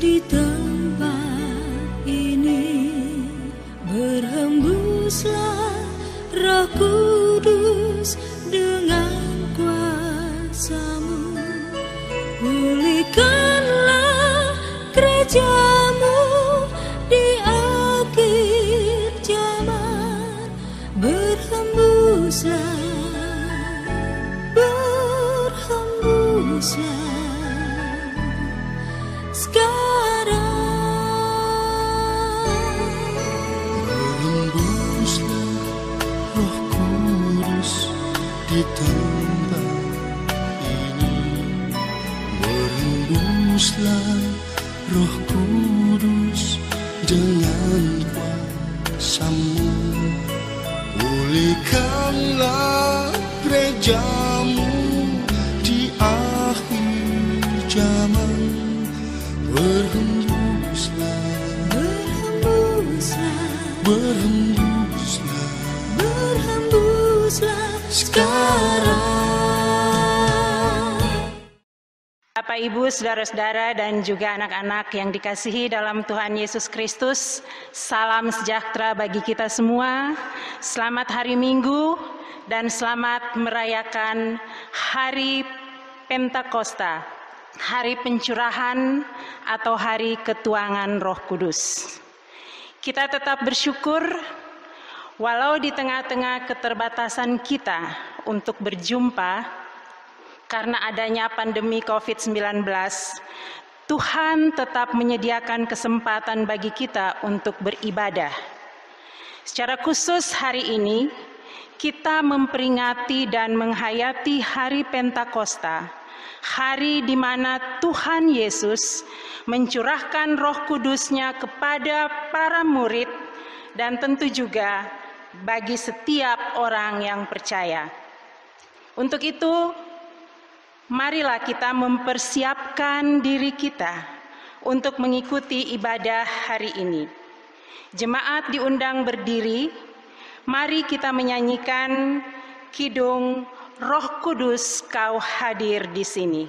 Di tempat ini berhembuslah Roh Kudus dengan kuasa-Mu. Pulihkanlah gereja-Mu di akhir zaman. Berhembuslah, berhembuslah sekarang. Berhembuslah Roh Kudus di tempat ini. Berhembuslah Roh Kudus dengan kuasa-Mu. Pulihkanlah gereja-Mu di akhir zaman. Berhembuslah, Berhembuslah, berhembuslah, berhembuslah sekarang. Bapak, Ibu, saudara-saudara, dan juga anak-anak yang dikasihi dalam Tuhan Yesus Kristus, salam sejahtera bagi kita semua. Selamat hari Minggu dan selamat merayakan Hari Pentakosta, Hari Pencurahan atau Hari Ketuangan Roh Kudus. Kita tetap bersyukur walau di tengah-tengah keterbatasan kita untuk berjumpa karena adanya pandemi COVID-19, Tuhan tetap menyediakan kesempatan bagi kita untuk beribadah. Secara khusus hari ini, kita memperingati dan menghayati Hari Pentakosta, hari di mana Tuhan Yesus mencurahkan Roh Kudus-Nya kepada para murid dan tentu juga bagi setiap orang yang percaya. Untuk itu, marilah kita mempersiapkan diri kita untuk mengikuti ibadah hari ini. Jemaat diundang berdiri, mari kita menyanyikan kidung Roh Kudus Kau hadir di sini.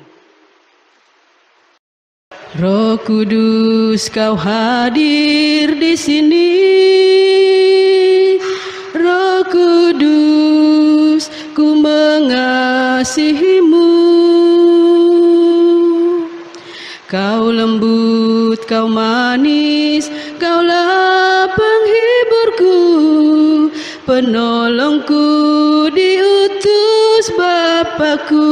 Roh Kudus Kau hadir di sini. Roh Kudus, ku mengasihi-Mu. Kau lembut, Kau manis, Kaulah penghiburku, penolongku diutus Bapakku.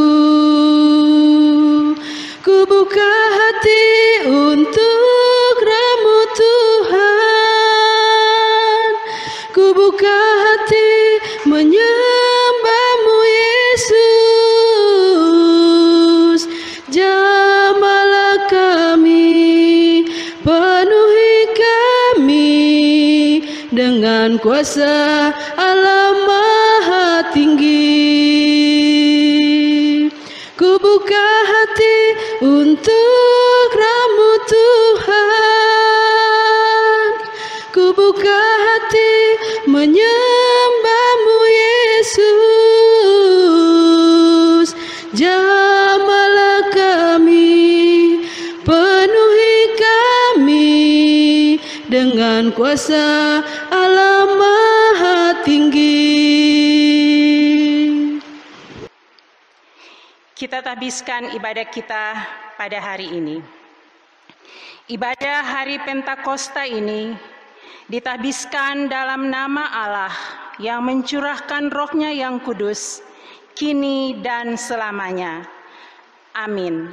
Ku buka hati untuk Ramu Tuhan. Ku buka hati menyembah-Mu Yesus. Jamahlah kami, penuhi kami dengan kuasa Allah Maha Tinggi. Ku buka hati untuk Ramu Tuhan. Ku buka hati menyembah-Mu Yesus. Jamahlah kami, penuhi kami dengan kuasa Allah Maha Tinggi. Kita tabiskan ibadah kita pada hari ini. Ibadah Hari Pentakosta ini ditabiskan dalam nama Allah yang mencurahkan Roh-Nya yang kudus, kini dan selamanya. Amin.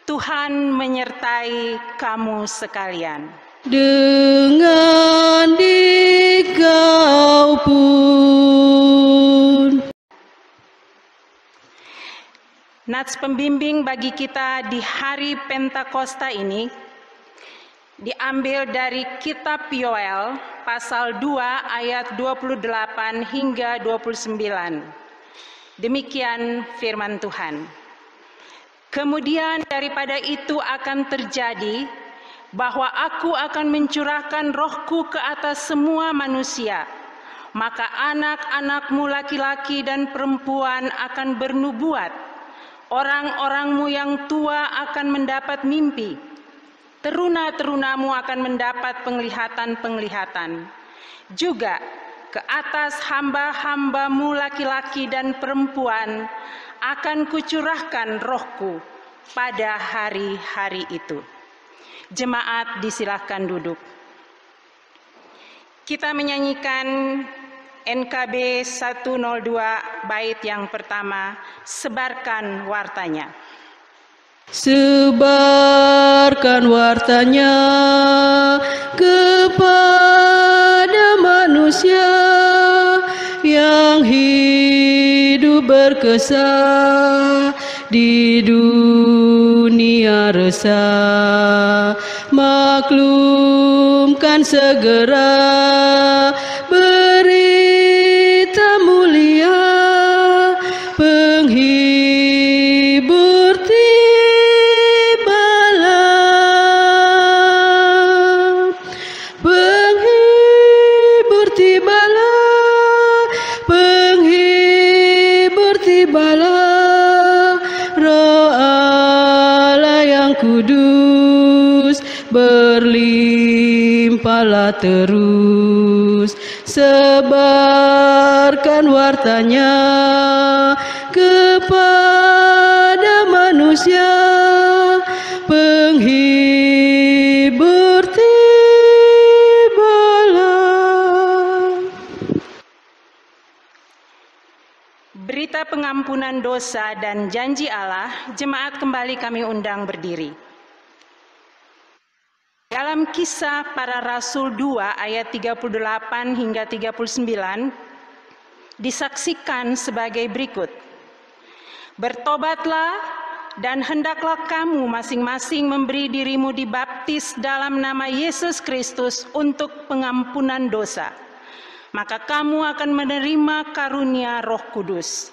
Tuhan menyertai kamu sekalian. Dengan dikau pun. Nats pembimbing bagi kita di Hari Pentakosta ini diambil dari Kitab Yoel pasal 2 ayat 28 hingga 29. Demikian firman Tuhan. Kemudian daripada itu akan terjadi bahwa aku akan mencurahkan Rohku ke atas semua manusia. Maka anak-anakmu laki-laki dan perempuan akan bernubuat. Orang-orangmu yang tua akan mendapat mimpi. teruna-terunamu akan mendapat penglihatan-penglihatan. Juga ke atas hamba-hambamu laki-laki dan perempuan akan kucurahkan rohku pada hari-hari itu. Jemaat disilahkan duduk. Kita menyanyikan NKB 102 bait yang pertama, sebarkan wartanya. Sebarkan wartanya kepada manusia yang hidup berkesah di dunia resah. Maklumkan segera berita mulia, penghibur tibalah, penghibur tibalah, penghibur tibalah, Roh Allah yang kudus berlimpahlah terus. Sebarkan wartanya kepada manusia, penghibur tibalah. Berita pengampunan dosa dan janji Allah, jemaat kembali kami undang berdiri. Dalam Kisah Para Rasul 2 ayat 38 hingga 39 disaksikan sebagai berikut. Bertobatlah dan hendaklah kamu masing-masing memberi dirimu dibaptis dalam nama Yesus Kristus untuk pengampunan dosa. Maka kamu akan menerima karunia Roh Kudus.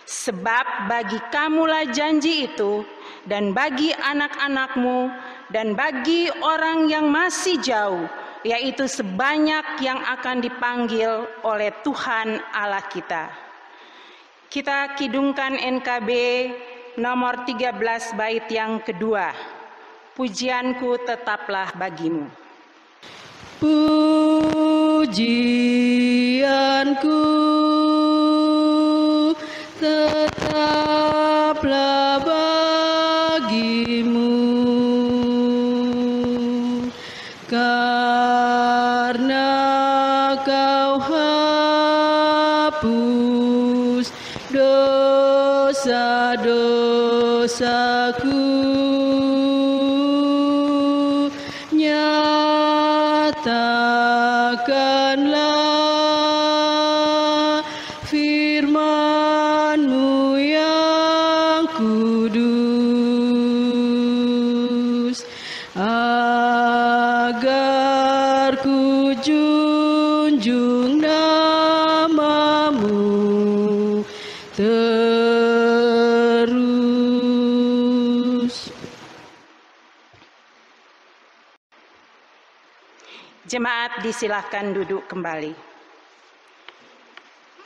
Sebab bagi kamulah janji itu, dan bagi anak-anakmu, dan bagi orang yang masih jauh, yaitu sebanyak yang akan dipanggil oleh Tuhan Allah kita. Kita kidungkan NKB nomor 13 bait yang kedua. Pujianku tetaplah bagimu. Pujianku tetaplah bagimu, karena kau hapus dosa-dosaku. Nyatakanlah firman-Mu yang kudus, agar ku junjung nama-Mu terus. Jemaat disilahkan duduk kembali.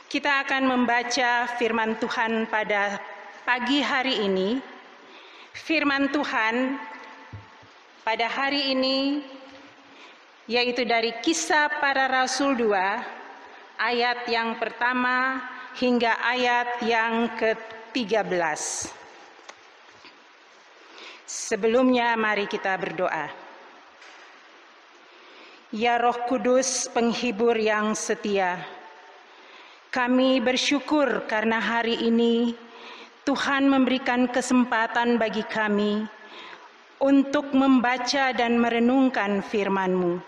Kita akan membaca firman Tuhan pada pagi hari ini. Firman Tuhan pada hari ini yaitu dari Kisah Para Rasul 2 ayat yang pertama hingga ayat yang ke-13. Sebelumnya mari kita berdoa. Ya Roh Kudus, penghibur yang setia, kami bersyukur karena hari ini Tuhan memberikan kesempatan bagi kami untuk membaca dan merenungkan firman-Mu.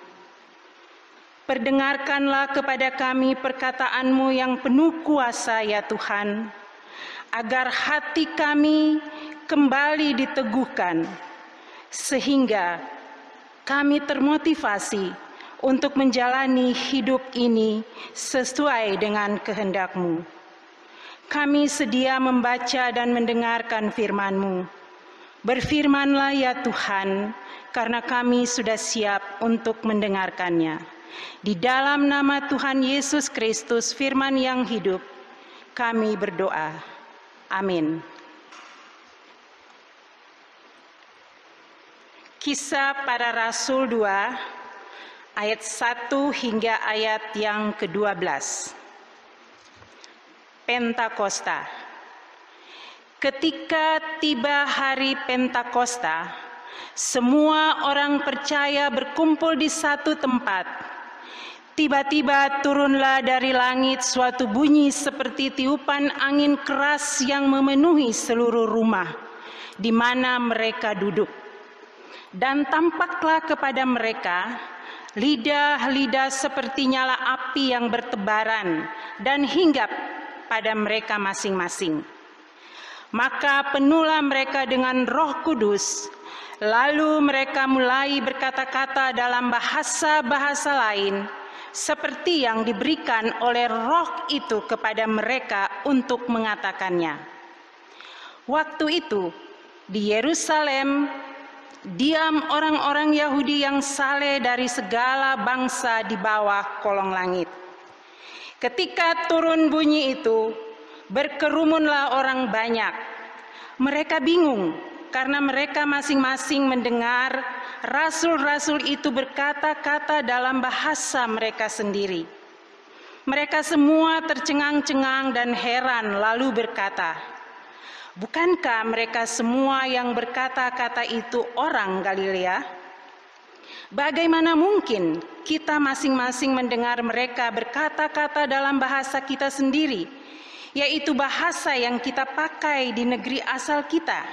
Perdengarkanlah kepada kami perkataan-Mu yang penuh kuasa ya Tuhan, agar hati kami kembali diteguhkan, sehingga kami termotivasi untuk menjalani hidup ini sesuai dengan kehendak-Mu. Kami sedia membaca dan mendengarkan firman-Mu. Berfirmanlah ya Tuhan, karena kami sudah siap untuk mendengarkannya. Di dalam nama Tuhan Yesus Kristus, firman yang hidup, kami berdoa. Amin. Kisah Para Rasul 2 ayat 1 hingga ayat yang ke-12. Pentakosta. Ketika tiba hari Pentakosta, semua orang percaya berkumpul di satu tempat. Tiba-tiba turunlah dari langit suatu bunyi seperti tiupan angin keras yang memenuhi seluruh rumah di mana mereka duduk. Dan tampaklah kepada mereka lidah-lidah seperti nyala api yang bertebaran dan hinggap pada mereka masing-masing. Maka penuhlah mereka dengan Roh Kudus, lalu mereka mulai berkata-kata dalam bahasa-bahasa lain, seperti yang diberikan oleh Roh itu kepada mereka untuk mengatakannya. Waktu itu di Yerusalem diam orang-orang Yahudi yang saleh dari segala bangsa di bawah kolong langit. Ketika turun bunyi itu, berkerumunlah orang banyak. Mereka bingung karena mereka masing-masing mendengar rasul-rasul itu berkata-kata dalam bahasa mereka sendiri. Mereka semua tercengang-cengang dan heran lalu berkata, "Bukankah mereka semua yang berkata-kata itu orang Galilea? Bagaimana mungkin kita masing-masing mendengar mereka berkata-kata dalam bahasa kita sendiri, yaitu bahasa yang kita pakai di negeri asal kita?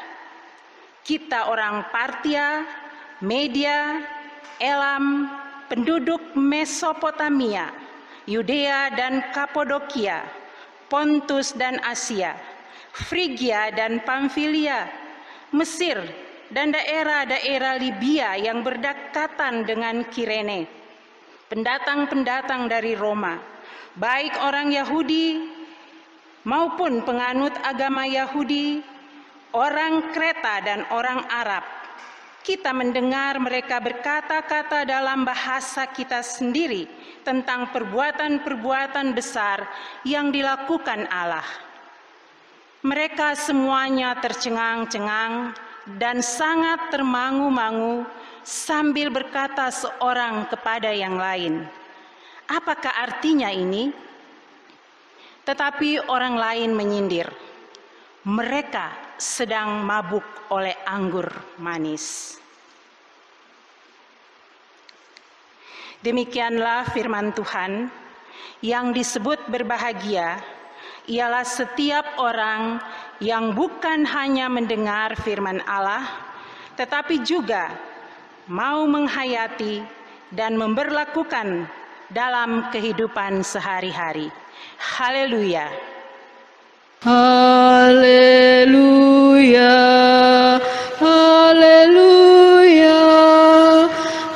Kita orang Partia, Media, Elam, penduduk Mesopotamia, Yudea dan Kapadokia, Pontus dan Asia, Frigia dan Pamfilia, Mesir, dan daerah-daerah Libya yang berdekatan dengan Kirene, pendatang-pendatang dari Roma, baik orang Yahudi maupun penganut agama Yahudi, orang Kreta dan orang Arab. Kita mendengar mereka berkata-kata dalam bahasa kita sendiri tentang perbuatan-perbuatan besar yang dilakukan Allah." Mereka semuanya tercengang-cengang dan sangat termangu-mangu sambil berkata seorang kepada yang lain, "Apakah artinya ini?" Tetapi orang lain menyindir, "Mereka sedang mabuk oleh anggur manis." Demikianlah firman Tuhan. Yang disebut berbahagia ialah setiap orang yang bukan hanya mendengar firman Allah, tetapi juga mau menghayati dan memberlakukan dalam kehidupan sehari-hari. Haleluya. Haleluya, haleluya,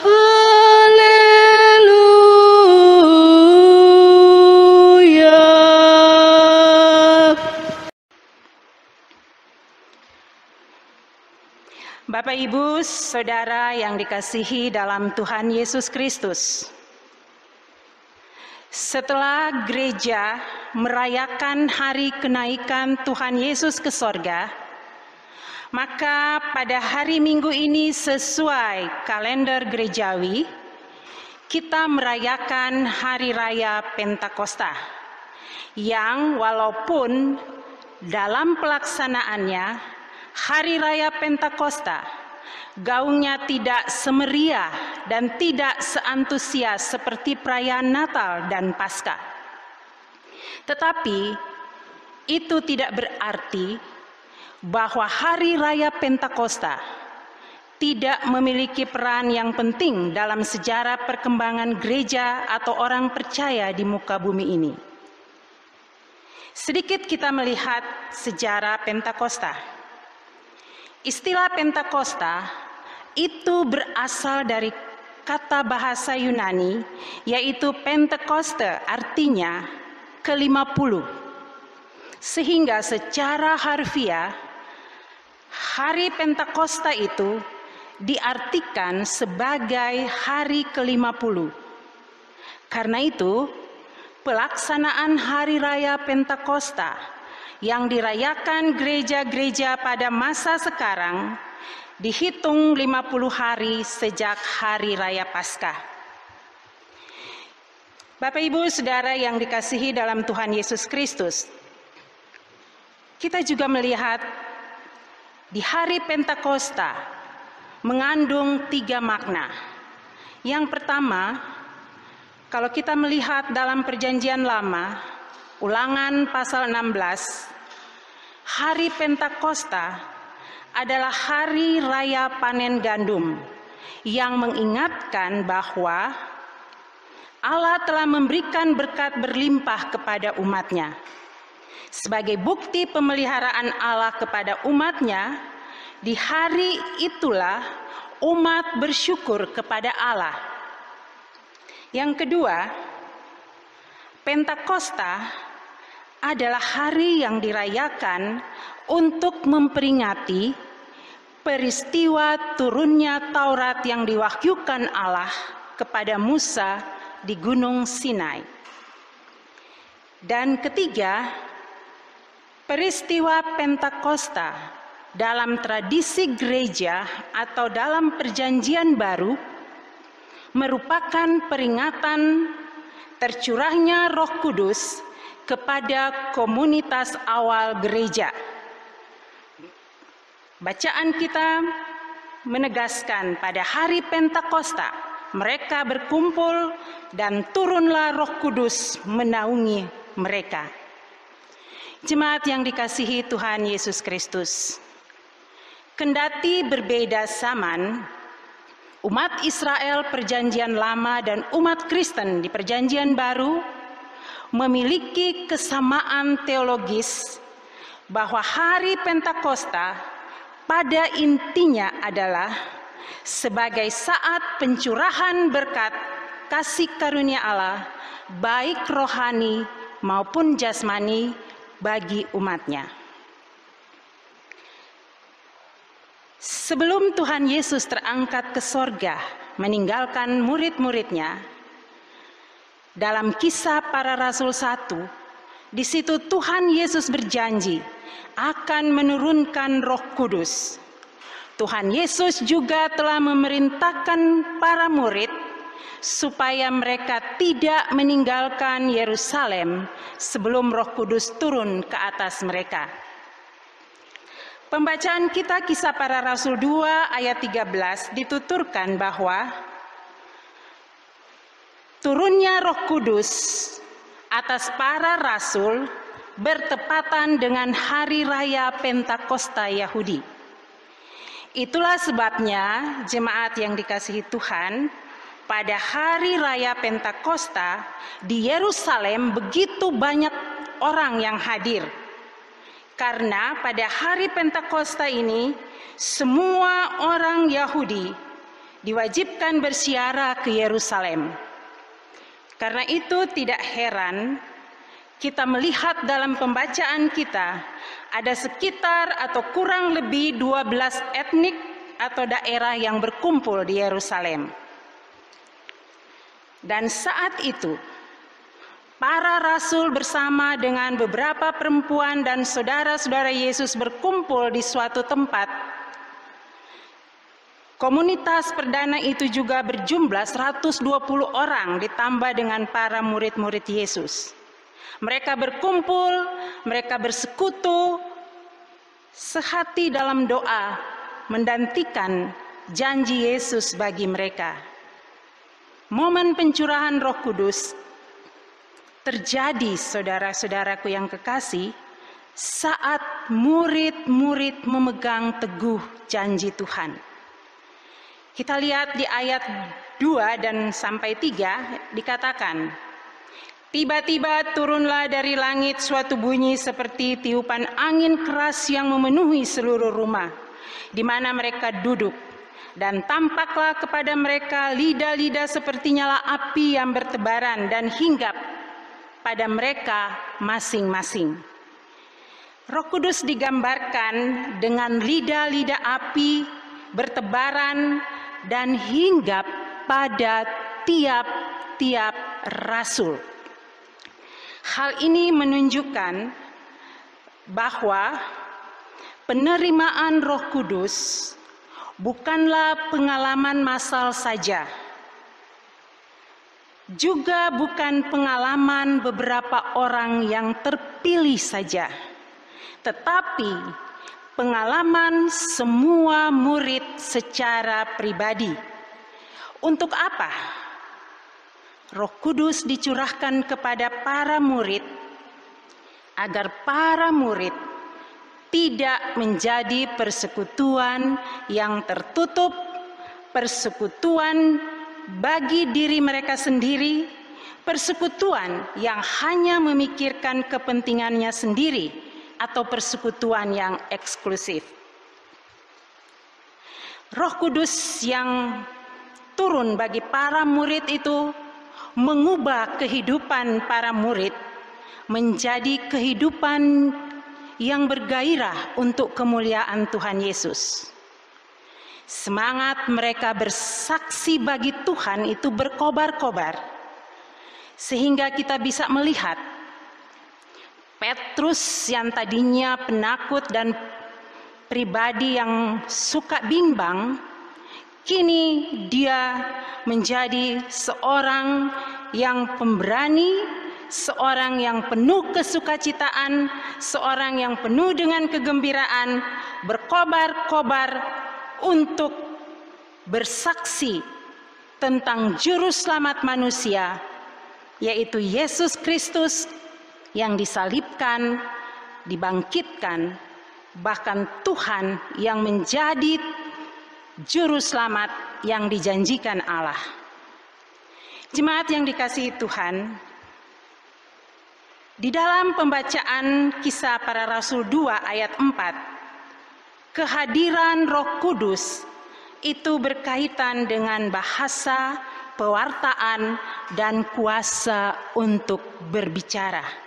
haleluya. Bapak, Ibu, Saudara yang dikasihi dalam Tuhan Yesus Kristus. Setelah gereja merayakan hari kenaikan Tuhan Yesus ke sorga, maka pada hari Minggu ini sesuai kalender gerejawi, kita merayakan Hari Raya Pentakosta, yang walaupun dalam pelaksanaannya Hari Raya Pentakosta gaungnya tidak semeriah dan tidak seantusias seperti perayaan Natal dan Paskah. Tetapi itu tidak berarti bahwa Hari Raya Pentakosta tidak memiliki peran yang penting dalam sejarah perkembangan gereja atau orang percaya di muka bumi ini. Sedikit kita melihat sejarah Pentakosta. Istilah Pentakosta itu berasal dari kata bahasa Yunani, yaitu Pentekoste, artinya ke-50. Sehingga secara harfiah, hari Pentakosta itu diartikan sebagai hari ke-50. Karena itu, pelaksanaan Hari Raya Pentakosta yang dirayakan gereja-gereja pada masa sekarang dihitung 50 hari sejak Hari Raya Paskah. Bapak Ibu Saudara yang dikasihi dalam Tuhan Yesus Kristus, kita juga melihat di hari Pentakosta mengandung 3 makna. Yang pertama, kalau kita melihat dalam Perjanjian Lama, Ulangan pasal 16, hari Pentakosta adalah hari raya panen gandum yang mengingatkan bahwa Allah telah memberikan berkat berlimpah kepada umat-Nya. Sebagai bukti pemeliharaan Allah kepada umat-Nya, di hari itulah umat bersyukur kepada Allah. Yang kedua, Pentakosta adalah hari yang dirayakan untuk memperingati peristiwa turunnya Taurat yang diwahyukan Allah kepada Musa di Gunung Sinai. Dan ketiga, peristiwa Pentakosta dalam tradisi gereja atau dalam Perjanjian Baru merupakan peringatan tercurahnya Roh Kudus kepada komunitas awal gereja. Bacaan kita menegaskan pada hari Pentakosta mereka berkumpul dan turunlah Roh Kudus menaungi mereka. Jemaat yang dikasihi Tuhan Yesus Kristus, kendati berbeda zaman, umat Israel Perjanjian Lama dan umat Kristen di Perjanjian Baru memiliki kesamaan teologis bahwa hari Pentakosta pada intinya adalah sebagai saat pencurahan berkat kasih karunia Allah baik rohani maupun jasmani bagi umat-Nya. Sebelum Tuhan Yesus terangkat ke sorga meninggalkan murid-murid-Nya, dalam Kisah Para Rasul 1, di situ Tuhan Yesus berjanji akan menurunkan Roh Kudus. Tuhan Yesus juga telah memerintahkan para murid supaya mereka tidak meninggalkan Yerusalem sebelum Roh Kudus turun ke atas mereka. Pembacaan kita Kisah Para Rasul 2 ayat 13 dituturkan bahwa turunnya Roh Kudus atas para rasul bertepatan dengan hari raya Pentakosta Yahudi. Itulah sebabnya jemaat yang dikasihi Tuhan, pada hari raya Pentakosta di Yerusalem begitu banyak orang yang hadir. Karena pada hari Pentakosta ini semua orang Yahudi diwajibkan berziarah ke Yerusalem. Karena itu tidak heran kita melihat dalam pembacaan kita ada sekitar atau kurang lebih 12 etnik atau daerah yang berkumpul di Yerusalem. Dan saat itu para rasul bersama dengan beberapa perempuan dan saudara-saudara Yesus berkumpul di suatu tempat. Komunitas perdana itu juga berjumlah 120 orang ditambah dengan para murid-murid Yesus. Mereka berkumpul, mereka bersekutu, sehati dalam doa, menantikan janji Yesus bagi mereka. Momen pencurahan Roh Kudus terjadi, saudara-saudaraku yang kekasih, saat murid-murid memegang teguh janji Tuhan. Kita lihat di ayat 2 dan sampai 3 dikatakan, tiba-tiba turunlah dari langit suatu bunyi seperti tiupan angin keras yang memenuhi seluruh rumah di mana mereka duduk. Dan tampaklah kepada mereka lidah-lidah seperti nyala api yang bertebaran dan hinggap pada mereka masing-masing. Roh Kudus digambarkan dengan lidah-lidah api bertebaran dan hinggap pada tiap-tiap rasul. Hal ini menunjukkan bahwa penerimaan Roh Kudus bukanlah pengalaman massal saja, juga bukan pengalaman beberapa orang yang terpilih saja, tetapi pengalaman semua murid secara pribadi. Untuk apa? Roh Kudus dicurahkan kepada para murid agar para murid tidak menjadi persekutuan yang tertutup, persekutuan bagi diri mereka sendiri, persekutuan yang hanya memikirkan kepentingannya sendiri, atau persekutuan yang eksklusif. Roh Kudus yang turun bagi para murid itu mengubah kehidupan para murid menjadi kehidupan yang bergairah untuk kemuliaan Tuhan Yesus. Semangat mereka bersaksi bagi Tuhan itu berkobar-kobar, sehingga kita bisa melihat Petrus yang tadinya penakut dan pribadi yang suka bimbang, kini dia menjadi seorang yang pemberani, seorang yang penuh kesukacitaan, seorang yang penuh dengan kegembiraan, berkobar-kobar untuk bersaksi tentang juru selamat manusia, yaitu Yesus Kristus yang disalibkan, dibangkitkan, bahkan Tuhan yang menjadi juru selamat yang dijanjikan Allah. Jemaat yang dikasihi Tuhan, di dalam pembacaan Kisah Para Rasul 2 ayat 4, kehadiran Roh Kudus itu berkaitan dengan bahasa, pewartaan, dan kuasa untuk berbicara.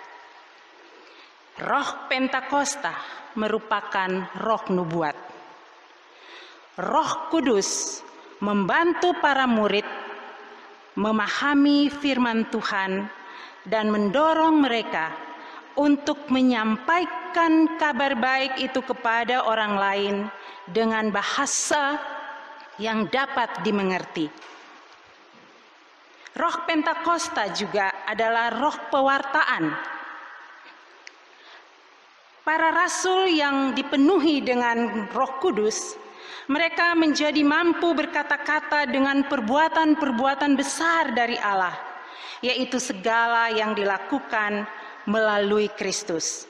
Roh Pentakosta merupakan roh nubuat. Roh Kudus membantu para murid memahami firman Tuhan dan mendorong mereka untuk menyampaikan kabar baik itu kepada orang lain dengan bahasa yang dapat dimengerti. Roh Pentakosta juga adalah roh pewartaan. Para rasul yang dipenuhi dengan Roh Kudus, mereka menjadi mampu berkata-kata dengan perbuatan-perbuatan besar dari Allah, yaitu segala yang dilakukan melalui Kristus.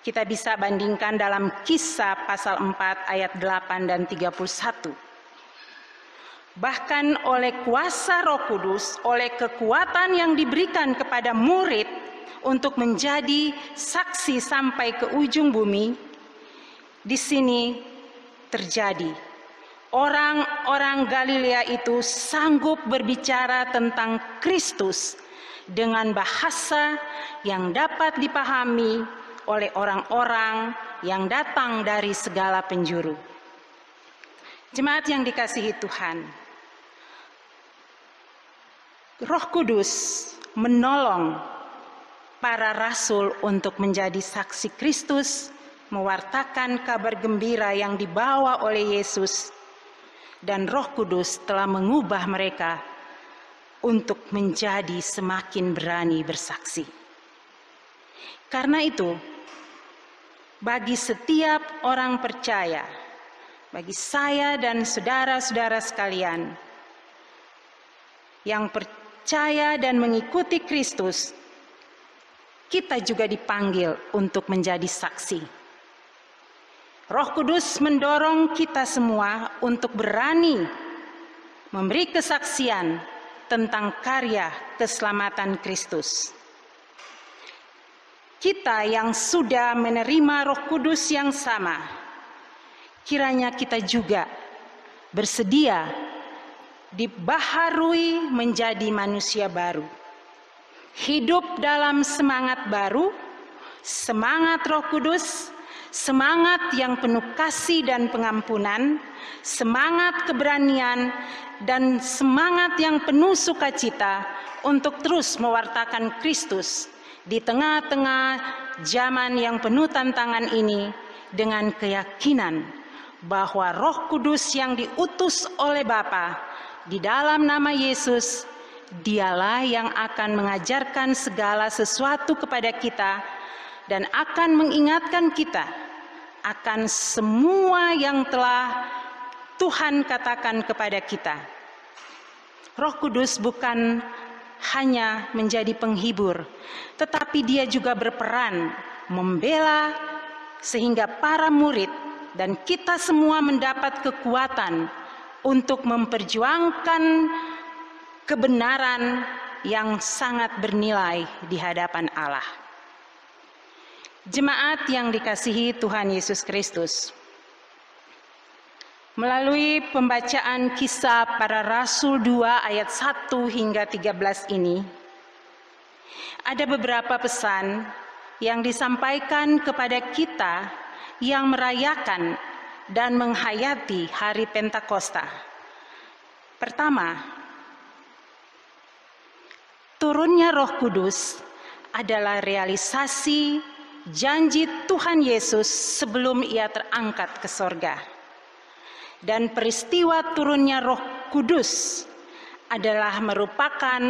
Kita bisa bandingkan dalam Kisah pasal 4 ayat 8 dan 31. Bahkan oleh kuasa Roh Kudus, oleh kekuatan yang diberikan kepada murid untuk menjadi saksi sampai ke ujung bumi, di sini terjadi. Orang-orang Galilea itu sanggup berbicara tentang Kristus dengan bahasa yang dapat dipahami oleh orang-orang yang datang dari segala penjuru. Jemaat yang dikasihi Tuhan, Roh Kudus menolong para rasul untuk menjadi saksi Kristus, mewartakan kabar gembira yang dibawa oleh Yesus, dan Roh Kudus telah mengubah mereka untuk menjadi semakin berani bersaksi. Karena itu, bagi setiap orang percaya, bagi saya dan saudara-saudara sekalian yang percaya dan mengikuti Kristus, kita juga dipanggil untuk menjadi saksi. Roh Kudus mendorong kita semua untuk berani memberi kesaksian tentang karya keselamatan Kristus. Kita yang sudah menerima Roh Kudus yang sama, kiranya kita juga bersedia dibaharui menjadi manusia baru. Hidup dalam semangat baru, semangat Roh Kudus, semangat yang penuh kasih dan pengampunan, semangat keberanian, dan semangat yang penuh sukacita untuk terus mewartakan Kristus di tengah-tengah zaman yang penuh tantangan ini, dengan keyakinan bahwa Roh Kudus yang diutus oleh Bapa di dalam nama Yesus, Dialah yang akan mengajarkan segala sesuatu kepada kita dan akan mengingatkan kita akan semua yang telah Tuhan katakan kepada kita. Roh Kudus bukan hanya menjadi penghibur, tetapi Dia juga berperan membela sehingga para murid dan kita semua mendapat kekuatan untuk memperjuangkan kebenaran yang sangat bernilai di hadapan Allah. Jemaat yang dikasihi Tuhan Yesus Kristus, melalui pembacaan Kisah Para Rasul 2 ayat 1 hingga 13 ini, ada beberapa pesan yang disampaikan kepada kita yang merayakan dan menghayati hari Pentakosta. Pertama, turunnya Roh Kudus adalah realisasi janji Tuhan Yesus sebelum Ia terangkat ke sorga. Dan peristiwa turunnya Roh Kudus adalah merupakan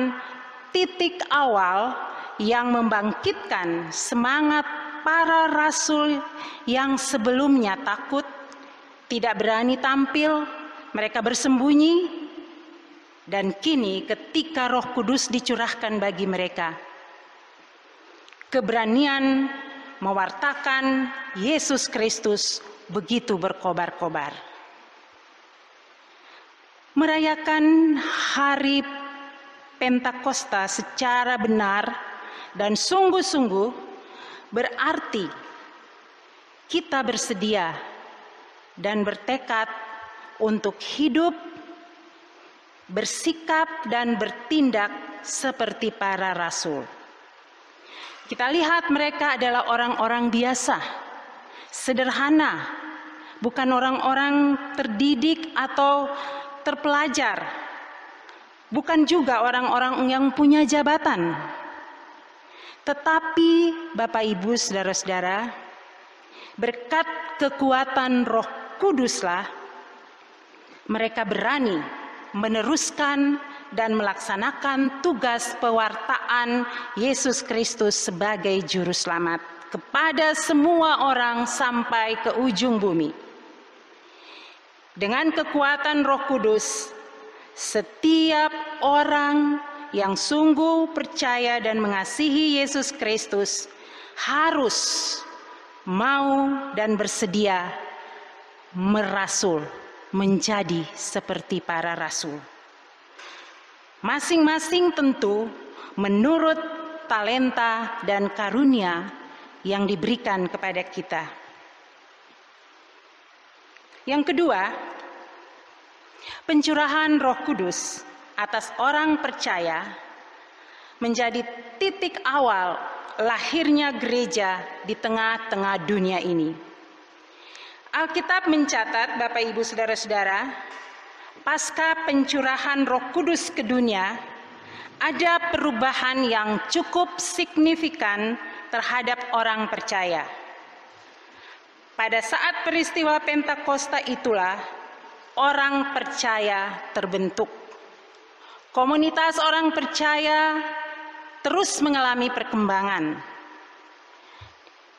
titik awal yang membangkitkan semangat para rasul yang sebelumnya takut, tidak berani tampil, mereka bersembunyi. Dan kini ketika Roh Kudus dicurahkan bagi mereka, keberanian mewartakan Yesus Kristus begitu berkobar-kobar. Merayakan hari Pentakosta secara benar dan sungguh-sungguh berarti kita bersedia dan bertekad untuk hidup, bersikap dan bertindak seperti para rasul. Kita lihat mereka adalah orang-orang biasa, sederhana, bukan orang-orang terdidik atau terpelajar, bukan juga orang-orang yang punya jabatan. Tetapi Bapak Ibu Saudara-saudara, berkat kekuatan Roh Kuduslah mereka berani meneruskan dan melaksanakan tugas pewartaan Yesus Kristus sebagai juru selamat kepada semua orang sampai ke ujung bumi. Dengan kekuatan Roh Kudus, setiap orang yang sungguh percaya dan mengasihi Yesus Kristus harus mau dan bersedia merasul, menjadi seperti para rasul. Masing-masing tentu menurut talenta dan karunia yang diberikan kepada kita. Yang kedua, pencurahan Roh Kudus atas orang percaya menjadi titik awal lahirnya gereja di tengah-tengah dunia ini. Alkitab mencatat, Bapak Ibu Saudara-saudara, pasca pencurahan Roh Kudus ke dunia, ada perubahan yang cukup signifikan terhadap orang percaya. Pada saat peristiwa Pentakosta itulah orang percaya terbentuk. Komunitas orang percaya terus mengalami perkembangan.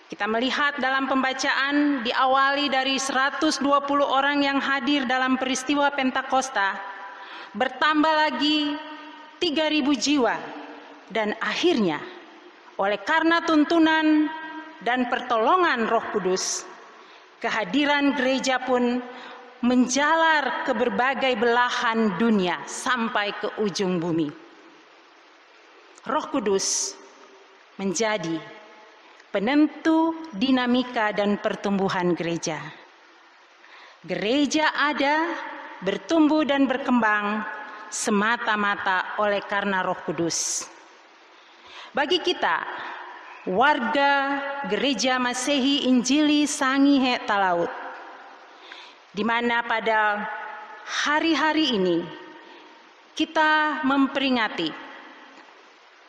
Kita melihat dalam pembacaan diawali dari 120 orang yang hadir dalam peristiwa Pentakosta, bertambah lagi 3.000 jiwa, dan akhirnya oleh karena tuntunan dan pertolongan Roh Kudus, kehadiran gereja pun menjalar ke berbagai belahan dunia sampai ke ujung bumi. Roh Kudus menjadi penentu dinamika dan pertumbuhan gereja. Gereja ada, bertumbuh dan berkembang semata-mata oleh karena Roh Kudus. Bagi kita, warga Gereja Masehi Injili Sangihe Talaut, di mana pada hari-hari ini kita memperingati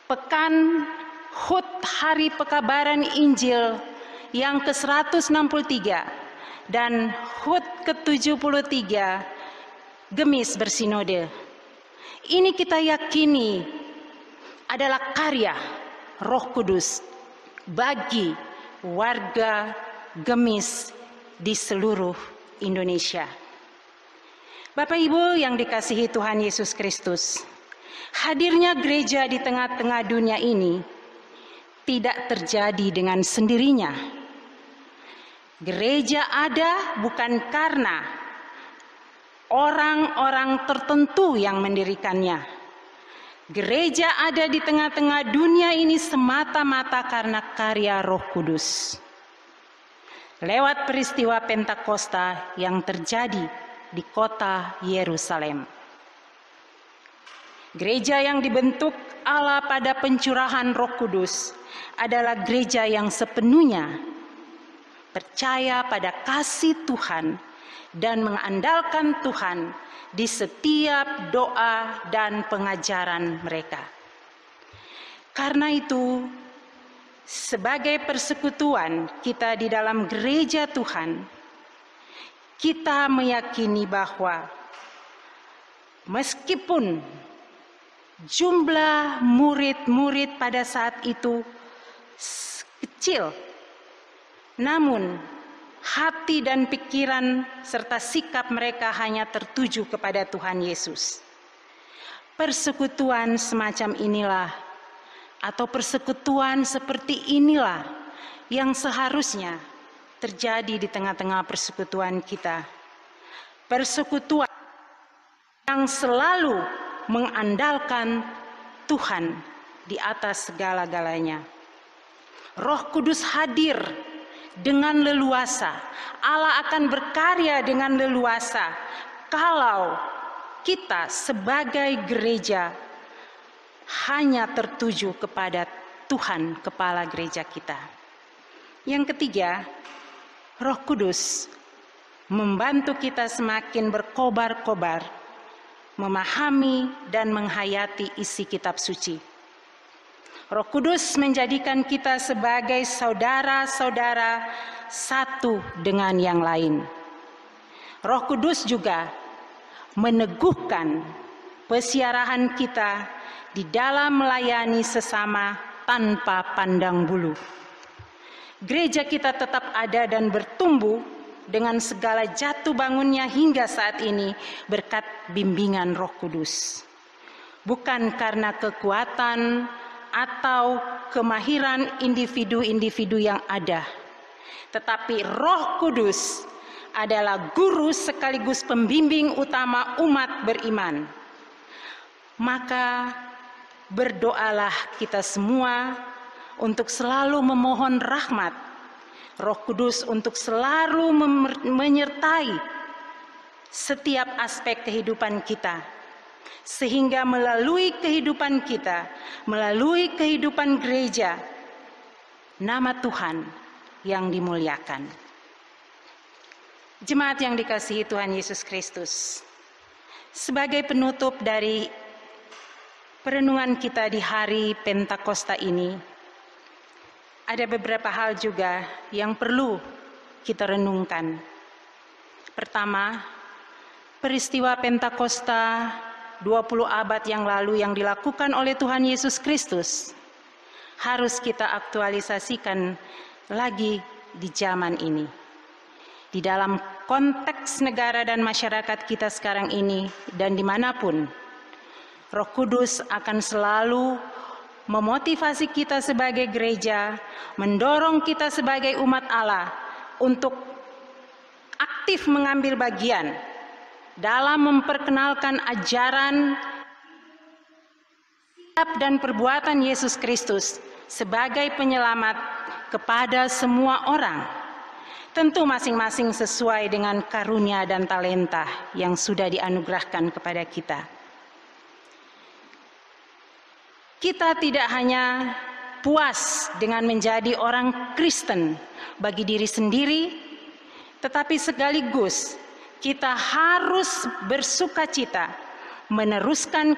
Pekan HUT Hari Pekabaran Injil yang ke-163 dan HUT ke-73 Gemis Bersinode. Ini kita yakini adalah karya Roh Kudus bagi warga Gemis di seluruh Indonesia. Bapak Ibu yang dikasihi Tuhan Yesus Kristus, hadirnya gereja di tengah-tengah dunia ini tidak terjadi dengan sendirinya. Gereja ada bukan karena orang-orang tertentu yang mendirikannya. Gereja ada di tengah-tengah dunia ini semata-mata karena karya Roh Kudus. Lewat peristiwa Pentakosta yang terjadi di kota Yerusalem. Gereja yang dibentuk Allah pada pencurahan Roh Kudus adalah gereja yang sepenuhnya percaya pada kasih Tuhan dan mengandalkan Tuhan di setiap doa dan pengajaran mereka. Karena itu, sebagai persekutuan kita di dalam gereja Tuhan, kita meyakini bahwa meskipun jumlah murid-murid pada saat itu kecil, namun hati dan pikiran serta sikap mereka hanya tertuju kepada Tuhan Yesus. Persekutuan semacam inilah, atau persekutuan seperti inilah yang seharusnya terjadi di tengah-tengah persekutuan kita. Persekutuan yang selalu mengandalkan Tuhan di atas segala-galanya. Roh Kudus hadir dengan leluasa. Allah akan berkarya dengan leluasa kalau kita sebagai gereja hanya tertuju kepada Tuhan, kepala gereja kita. Yang ketiga, Roh Kudus membantu kita semakin berkobar-kobar, memahami dan menghayati isi kitab suci. Roh Kudus menjadikan kita sebagai saudara-saudara satu dengan yang lain. Roh Kudus juga meneguhkan pesiarahan kita di dalam melayani sesama tanpa pandang bulu. Gereja kita tetap ada dan bertumbuh dengan segala jatuh bangunnya hingga saat ini berkat bimbingan Roh Kudus. Bukan karena kekuatan atau kemahiran individu-individu yang ada, tetapi Roh Kudus adalah guru sekaligus pembimbing utama umat beriman. Maka berdoalah kita semua untuk selalu memohon rahmat Roh Kudus untuk selalu menyertai setiap aspek kehidupan kita, sehingga melalui kehidupan kita, melalui kehidupan gereja, nama Tuhan yang dimuliakan. Jemaat yang dikasihi Tuhan Yesus Kristus, sebagai penutup dari perenungan kita di hari Pentakosta ini, ada beberapa hal juga yang perlu kita renungkan. Pertama, peristiwa Pentakosta 20 abad yang lalu yang dilakukan oleh Tuhan Yesus Kristus harus kita aktualisasikan lagi di zaman ini. Di dalam konteks negara dan masyarakat kita sekarang ini dan dimanapun, Roh Kudus akan selalu memotivasi kita sebagai gereja, mendorong kita sebagai umat Allah untuk aktif mengambil bagian dalam memperkenalkan ajaran sikap dan perbuatan Yesus Kristus sebagai penyelamat kepada semua orang. Tentu masing-masing sesuai dengan karunia dan talenta yang sudah dianugerahkan kepada kita. Kita tidak hanya puas dengan menjadi orang Kristen bagi diri sendiri, tetapi sekaligus kita harus bersukacita meneruskan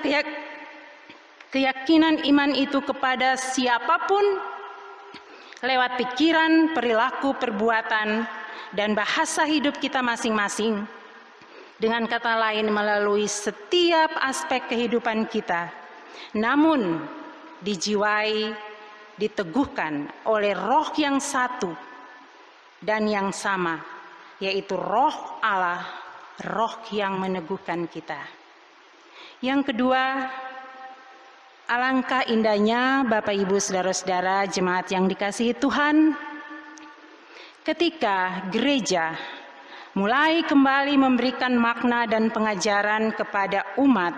keyakinan iman itu kepada siapapun lewat pikiran, perilaku, perbuatan, dan bahasa hidup kita masing-masing. Dengan kata lain, melalui setiap aspek kehidupan kita, namun dijiwai, diteguhkan oleh roh yang satu dan yang sama, yaitu roh Allah, roh yang meneguhkan kita. Yang kedua, alangkah indahnya Bapak Ibu Saudara-saudara jemaat yang dikasihi Tuhan, ketika gereja mulai kembali memberikan makna dan pengajaran kepada umat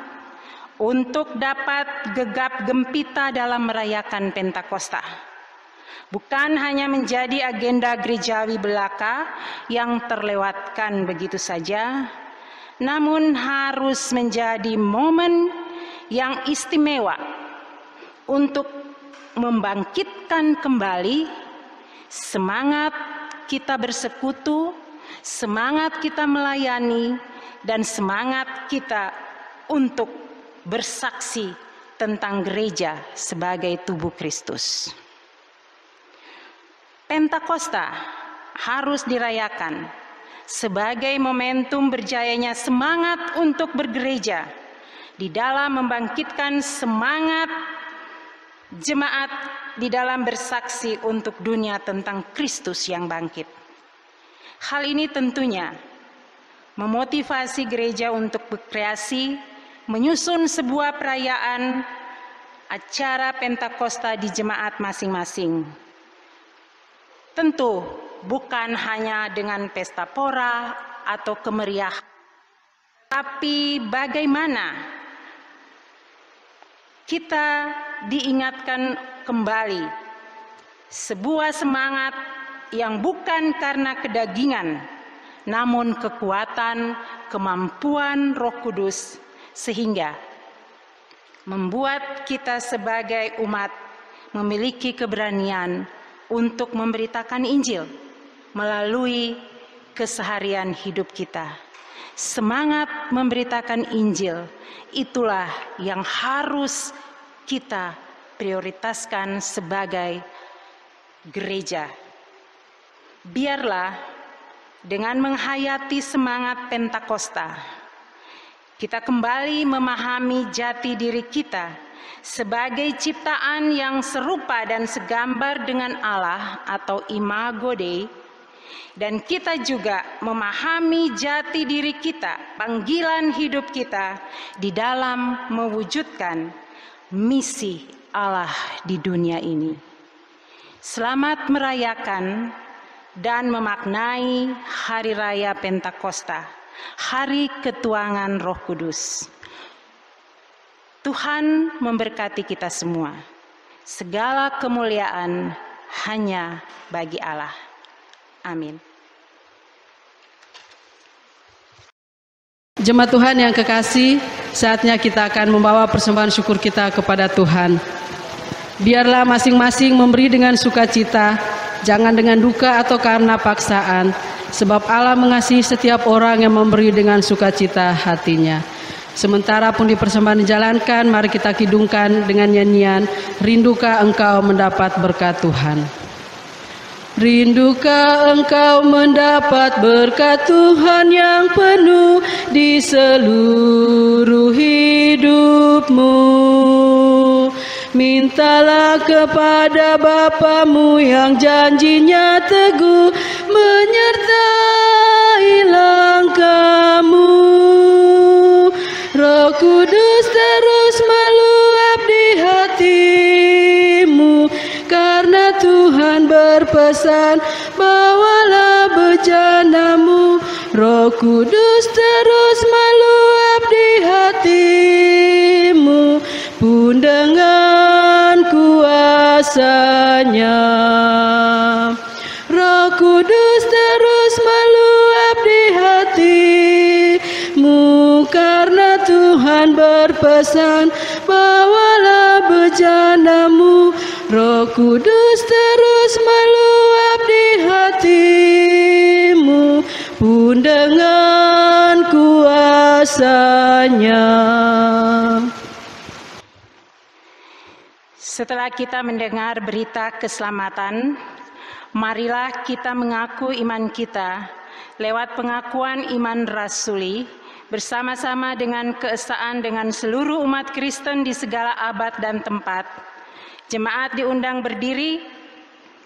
untuk dapat gegap gempita dalam merayakan Pentakosta. Bukan hanya menjadi agenda gerejawi belaka yang terlewatkan begitu saja, namun harus menjadi momen yang istimewa untuk membangkitkan kembali semangat kita bersekutu, semangat kita melayani, dan semangat kita untuk bersaksi tentang gereja sebagai tubuh Kristus. Pentakosta harus dirayakan sebagai momentum berjayanya semangat untuk bergereja di dalam membangkitkan semangat jemaat di dalam bersaksi untuk dunia tentang Kristus yang bangkit. Hal ini tentunya memotivasi gereja untuk berkreasi, menyusun sebuah perayaan acara Pentakosta di jemaat masing-masing. Tentu bukan hanya dengan pesta pora atau kemeriahan, tapi bagaimana kita diingatkan kembali sebuah semangat yang bukan karena kedagingan, namun kekuatan, kemampuan Roh Kudus, sehingga membuat kita sebagai umat memiliki keberanian untuk memberitakan Injil melalui keseharian hidup kita. Semangat memberitakan Injil, itulah yang harus kita prioritaskan sebagai gereja. Biarlah dengan menghayati semangat Pentakosta, kita kembali memahami jati diri kita sebagai ciptaan yang serupa dan segambar dengan Allah atau imago Dei, dan kita juga memahami jati diri kita, panggilan hidup kita di dalam mewujudkan misi Allah di dunia ini. Selamat merayakan dan memaknai Hari Raya Pentakosta, Hari Ketuanan Roh Kudus. Tuhan memberkati kita semua. Segala kemuliaan hanya bagi Allah. Amin. Jemaat Tuhan yang kekasih, saatnya kita akan membawa persembahan syukur kita kepada Tuhan. Biarlah masing-masing memberi dengan sukacita, jangan dengan duka atau karena paksaan, sebab Allah mengasihi setiap orang yang memberi dengan sukacita hatinya. Sementara pun di persembahan dijalankan, mari kita kidungkan dengan nyanyian Rindukah Engkau mendapat berkat Tuhan. Rindukah engkau mendapat berkat Tuhan yang penuh di seluruh hidupmu. Mintalah kepada Bapamu yang janjinya teguh menyertai langkahmu. Roh Kudus terus meluap di hatimu, karena Tuhan berpesan, bawalah bejanamu. Roh Kudus terus meluap di hatimu, pun dengan kuasa-Nya. Roh Kudus terus meluap di hatimu, karena Tuhan berpesan, bawalah bejanamu. Roh Kudus terus meluap di hatimu, pun dengan kuasa-Nya. Setelah kita mendengar berita keselamatan, marilah kita mengaku iman kita lewat pengakuan iman rasuli bersama-sama dengan keesaan dengan seluruh umat Kristen di segala abad dan tempat. Jemaat diundang berdiri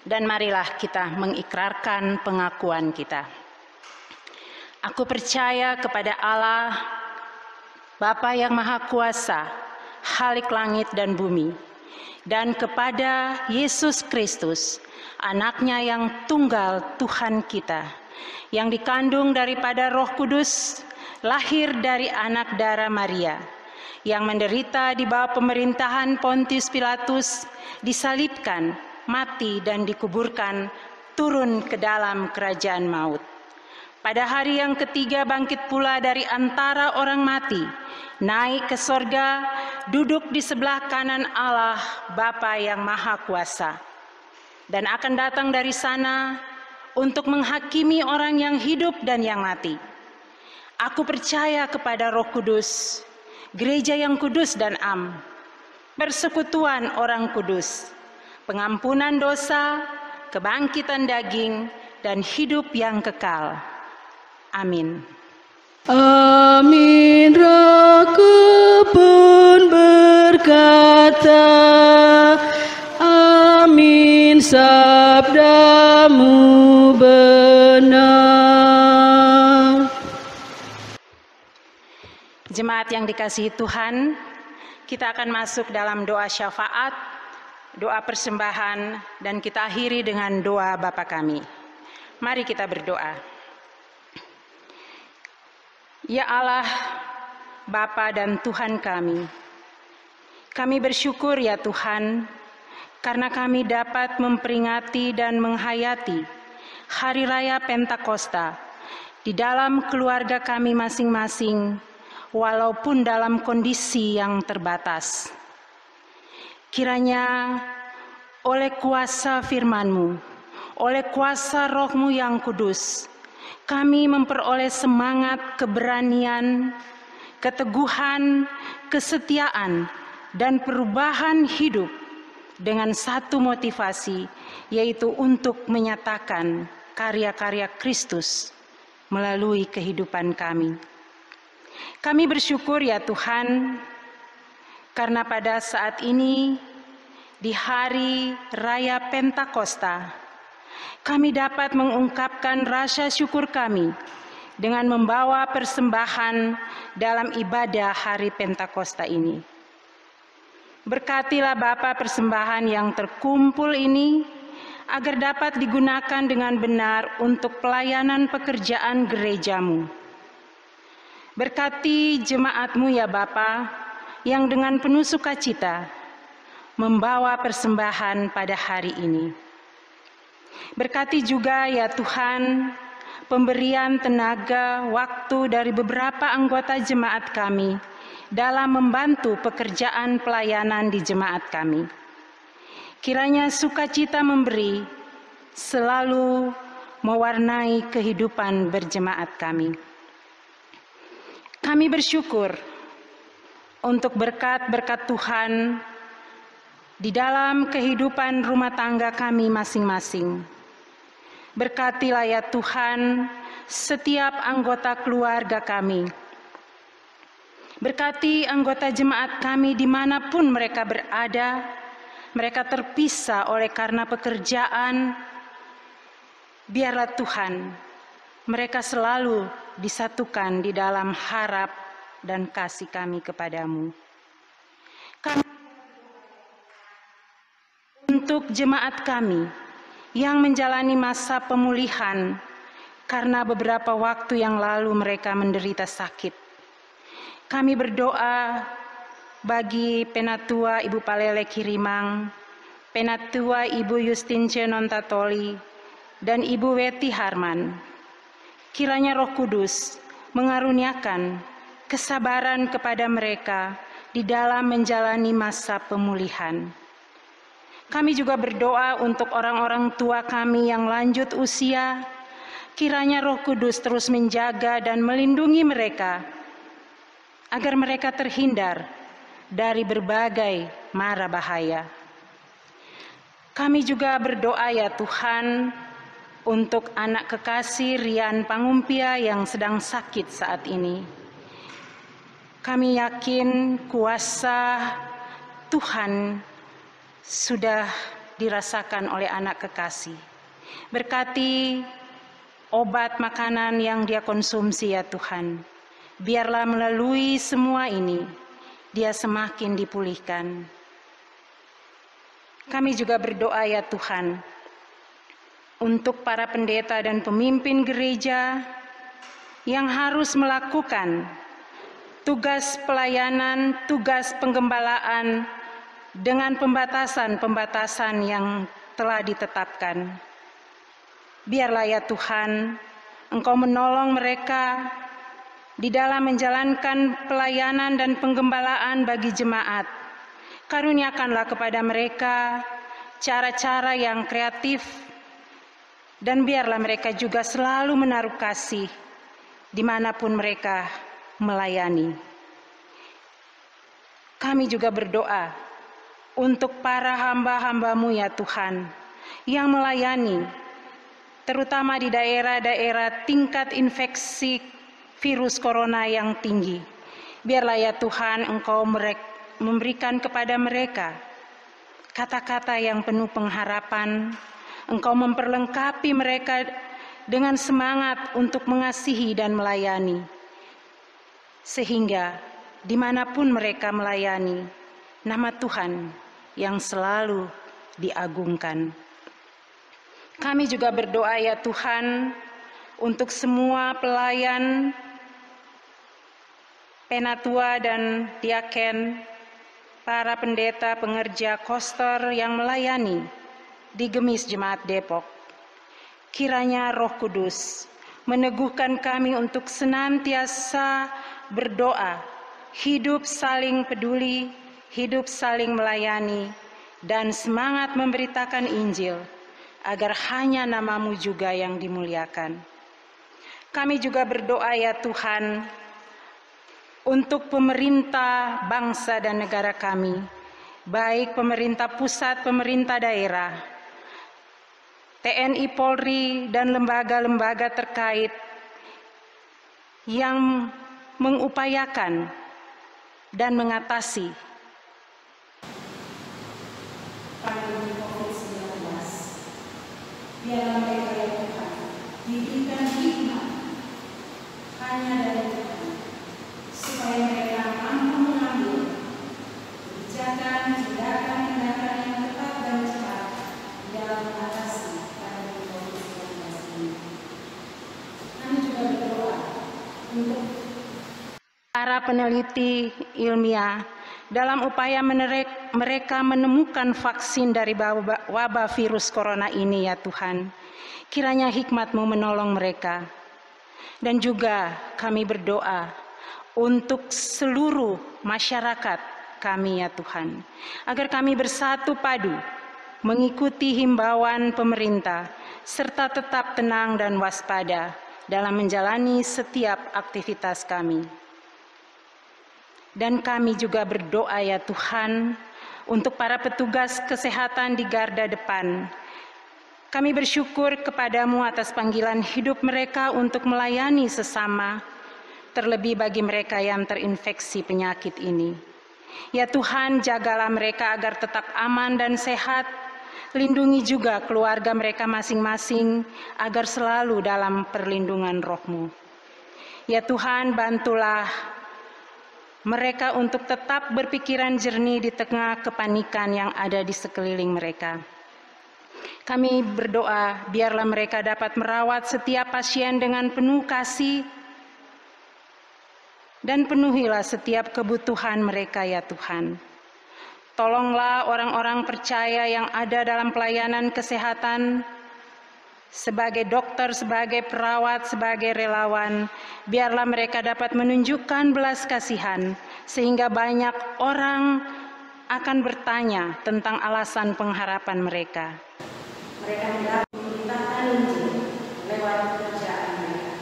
dan marilah kita mengikrarkan pengakuan kita. Aku percaya kepada Allah, Bapa yang Maha Kuasa, Khalik langit dan bumi, dan kepada Yesus Kristus, Anaknya yang tunggal Tuhan kita, yang dikandung daripada Roh Kudus, lahir dari anak darah Maria, yang menderita di bawah pemerintahan Pontius Pilatus, disalibkan, mati dan dikuburkan, turun ke dalam kerajaan maut. Pada hari yang ketiga bangkit pula dari antara orang mati, naik ke sorga, duduk di sebelah kanan Allah Bapa yang Maha Kuasa, dan akan datang dari sana untuk menghakimi orang yang hidup dan yang mati. Aku percaya kepada Roh Kudus, gereja yang kudus dan am, persekutuan orang kudus, pengampunan dosa, kebangkitan daging, dan hidup yang kekal. Amin. Amin. Rohku pun berkata, amin, sabdamu benar. Jemaat yang dikasihi Tuhan, kita akan masuk dalam doa syafaat, doa persembahan, dan kita akhiri dengan doa Bapa kami. Mari kita berdoa. Ya Allah, Bapa dan Tuhan kami bersyukur ya Tuhan, karena kami dapat memperingati dan menghayati Hari Raya Pentakosta di dalam keluarga kami masing-masing, walaupun dalam kondisi yang terbatas. Kiranya oleh kuasa firman-Mu, oleh kuasa Roh-Mu yang kudus, kami memperoleh semangat, keberanian, keteguhan, kesetiaan, dan perubahan hidup dengan satu motivasi, yaitu untuk menyatakan karya-karya Kristus melalui kehidupan kami. Kami bersyukur ya Tuhan, karena pada saat ini di Hari Raya Pentakosta, kami dapat mengungkapkan rasa syukur kami dengan membawa persembahan dalam ibadah Hari Pentakosta ini. Berkatilah Bapa persembahan yang terkumpul ini, agar dapat digunakan dengan benar untuk pelayanan pekerjaan gereja-Mu. Berkati jemaat-Mu ya Bapa, yang dengan penuh sukacita membawa persembahan pada hari ini. Berkati juga ya Tuhan, pemberian tenaga, waktu dari beberapa anggota jemaat kami dalam membantu pekerjaan pelayanan di jemaat kami. Kiranya sukacita memberi selalu mewarnai kehidupan berjemaat kami. Kami bersyukur untuk berkat-berkat Tuhan di dalam kehidupan rumah tangga kami masing-masing. Berkatilah ya Tuhan setiap anggota keluarga kami. Berkati anggota jemaat kami dimanapun mereka berada, mereka terpisah oleh karena pekerjaan. Biarlah Tuhan, mereka selalu disatukan di dalam harap dan kasih kami kepadamu. Untuk jemaat kami yang menjalani masa pemulihan karena beberapa waktu yang lalu mereka menderita sakit, kami berdoa bagi Penatua Ibu Palele Kirimang, Penatua Ibu Justince Nontatoli, dan Ibu Weti Harman. Kiranya Roh Kudus mengaruniakan kesabaran kepada mereka di dalam menjalani masa pemulihan. Kami juga berdoa untuk orang-orang tua kami yang lanjut usia. Kiranya Roh Kudus terus menjaga dan melindungi mereka, agar mereka terhindar dari berbagai mara bahaya. Kami juga berdoa ya Tuhan untuk anak kekasih Rian Pangumpia yang sedang sakit saat ini. Kami yakin kuasa Tuhan sudah dirasakan oleh anak kekasih. Berkati obat makanan yang dia konsumsi ya Tuhan. Biarlah melalui semua ini dia semakin dipulihkan. Kami juga berdoa ya Tuhan untuk para pendeta dan pemimpin gereja yang harus melakukan tugas pelayanan, tugas penggembalaan dengan pembatasan-pembatasan yang telah ditetapkan. Biarlah ya Tuhan, Engkau menolong mereka di dalam menjalankan pelayanan dan penggembalaan bagi jemaat. Karuniakanlah kepada mereka cara-cara yang kreatif, dan biarlah mereka juga selalu menaruh kasih dimanapun mereka melayani. Kami juga berdoa untuk para hamba-hamba-Mu ya Tuhan yang melayani, terutama di daerah-daerah tingkat infeksi virus corona yang tinggi. Biarlah ya Tuhan Engkau memberikan kepada mereka kata-kata yang penuh pengharapan. Engkau memperlengkapi mereka dengan semangat untuk mengasihi dan melayani, sehingga dimanapun mereka melayani, nama Tuhan yang selalu diagungkan. Kami juga berdoa ya Tuhan untuk semua pelayan, penatua dan diaken, para pendeta, pengerja, koster yang melayani di Gemis Jemaat Depok. Kiranya Roh Kudus meneguhkan kami untuk senantiasa berdoa, hidup saling peduli, hidup saling melayani, dan semangat memberitakan Injil, agar hanya nama-Mu juga yang dimuliakan. Kami juga berdoa ya Tuhan untuk pemerintah bangsa dan negara kami, baik pemerintah pusat, pemerintah daerah, TNI, Polri, dan lembaga-lembaga terkait yang mengupayakan dan mengatasi pandemi COVID-19. Biarlah mereka ya Tuhan diberikan hikmat hanya dari Tuhan, supaya mereka mampu mengambil kebijakan, tindakan-tindakan yang tepat dan cepat di dalam mengatasi pandemi COVID-19 ini. Kami juga berdoa untuk para peneliti ilmiah dalam upaya mereka menemukan vaksin dari wabah virus corona ini ya Tuhan. Kiranya hikmat-Mu menolong mereka. Dan juga kami berdoa untuk seluruh masyarakat kami ya Tuhan, agar kami bersatu padu mengikuti himbauan pemerintah, serta tetap tenang dan waspada dalam menjalani setiap aktivitas kami. Dan kami juga berdoa ya Tuhan untuk para petugas kesehatan di garda depan. Kami bersyukur kepada-Mu atas panggilan hidup mereka untuk melayani sesama, terlebih bagi mereka yang terinfeksi penyakit ini. Ya Tuhan, jagalah mereka agar tetap aman dan sehat. Lindungi juga keluarga mereka masing-masing agar selalu dalam perlindungan Roh-Mu. Ya Tuhan, bantulah mereka untuk tetap berpikiran jernih di tengah kepanikan yang ada di sekeliling mereka. Kami berdoa biarlah mereka dapat merawat setiap pasien dengan penuh kasih, dan penuhilah setiap kebutuhan mereka ya Tuhan. Tolonglah orang-orang percaya yang ada dalam pelayanan kesehatan, sebagai dokter, sebagai perawat, sebagai relawan. Biarlah mereka dapat menunjukkan belas kasihan, sehingga banyak orang akan bertanya tentang alasan pengharapan mereka. Mereka mendapat pemberitakan Injil lewat pekerjaan mereka.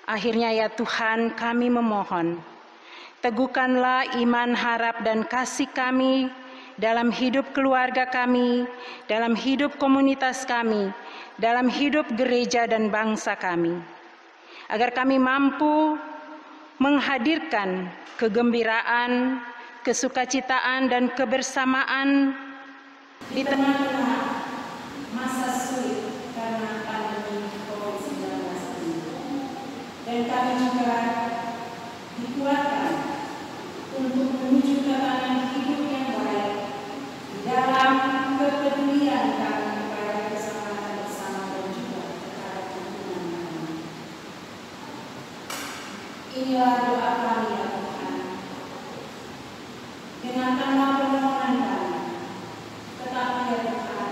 Akhirnya ya Tuhan, kami memohon, teguhkanlah iman, harap, dan kasih kami dalam hidup keluarga kami, dalam hidup komunitas kami, dalam hidup gereja dan bangsa kami, agar kami mampu menghadirkan kegembiraan, kesukacitaan, dan kebersamaan di tengah-tengah masa sulit karena pandemi COVID-19 ini. Dan kami juga dikuatkan untuk menuju tatanan hidup yang baik dalam kepedulian kami kepada keselamatan bersama dan juga kepada lingkungan kami. Inilah doa kami ya Tuhan. Dengarkanlah permohonan kami. Tetapi ya Tuhan,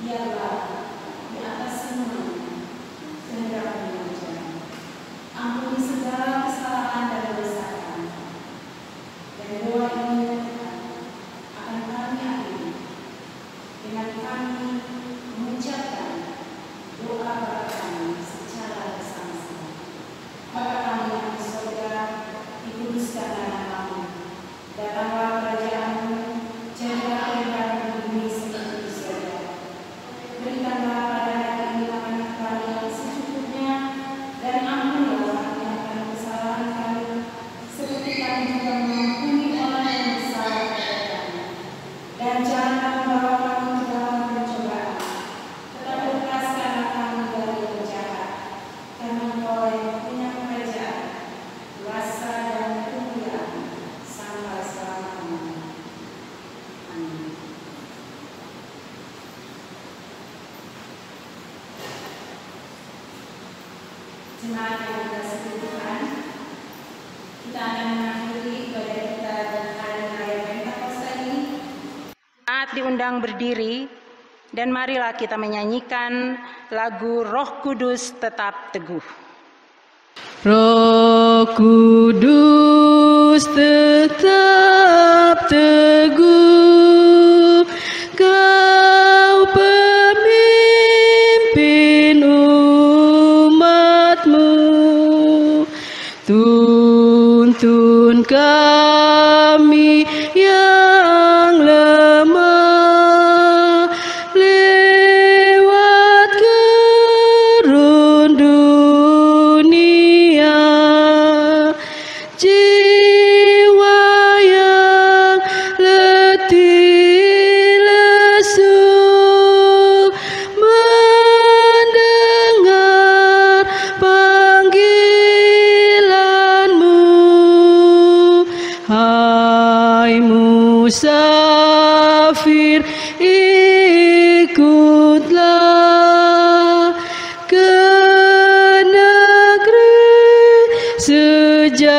biarlah di atas semuanya kehendak-Mu yang terjadi. Ampuni segala kesalahan dan dosa kami. Dan doa ini ya Tuhan akan kami akhiri dengan kami mengucapkan doa Bapa kami secara bersama-sama. Bapa kami yang di surga, dikuduskanlah nama-Mu. Datanglah kerajaan-Mu, jadilah kehendak-Mu di bumi seperti di surga. Berikanlah pada hari ini makan kami yang secukupnya, dan ampunilah yang akan kesalahan kami, seperti kami juga mengampuni orang yang bersalah kepada kami. Dan janganlah membawa kami ke dalam pencobaan, tetapi lepaskanlah kami dari yang jahat. Karena Engkau yang punya kerajaan, kuasa dan kemuliaan sampai selama-lamanya. Amin. Jemaat yang dikasihi Tuhan, kita akan mengakhiri ibadah kita dan hari raya Pentakosta ini. Saat diundang berdiri, dan marilah kita menyanyikan lagu Roh Kudus Tetap Teguh. Roh Kudus tetap teguh, Kau pemimpin umat-Mu, tuntun kami yang lemah lewat gerun dunia, jiwa yang letih lesu mendengar panggilan-Mu. Hai musafir, ikutlah ke negeri sejahtera.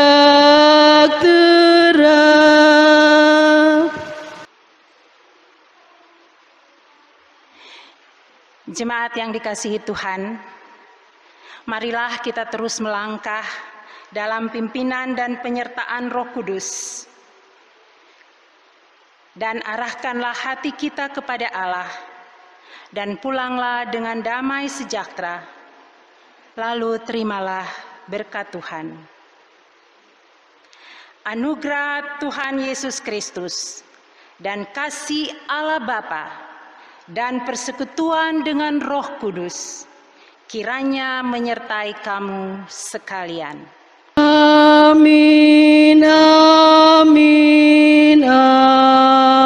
Jemaat yang dikasihi Tuhan, marilah kita terus melangkah dalam pimpinan dan penyertaan Roh Kudus. Dan arahkanlah hati kita kepada Allah, dan pulanglah dengan damai sejahtera. Lalu terimalah berkat Tuhan. Anugerah Tuhan Yesus Kristus dan kasih Allah Bapa dan persekutuan dengan Roh Kudus kiranya menyertai kamu sekalian. Amin, amin, amin.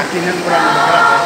artinya kurang berat.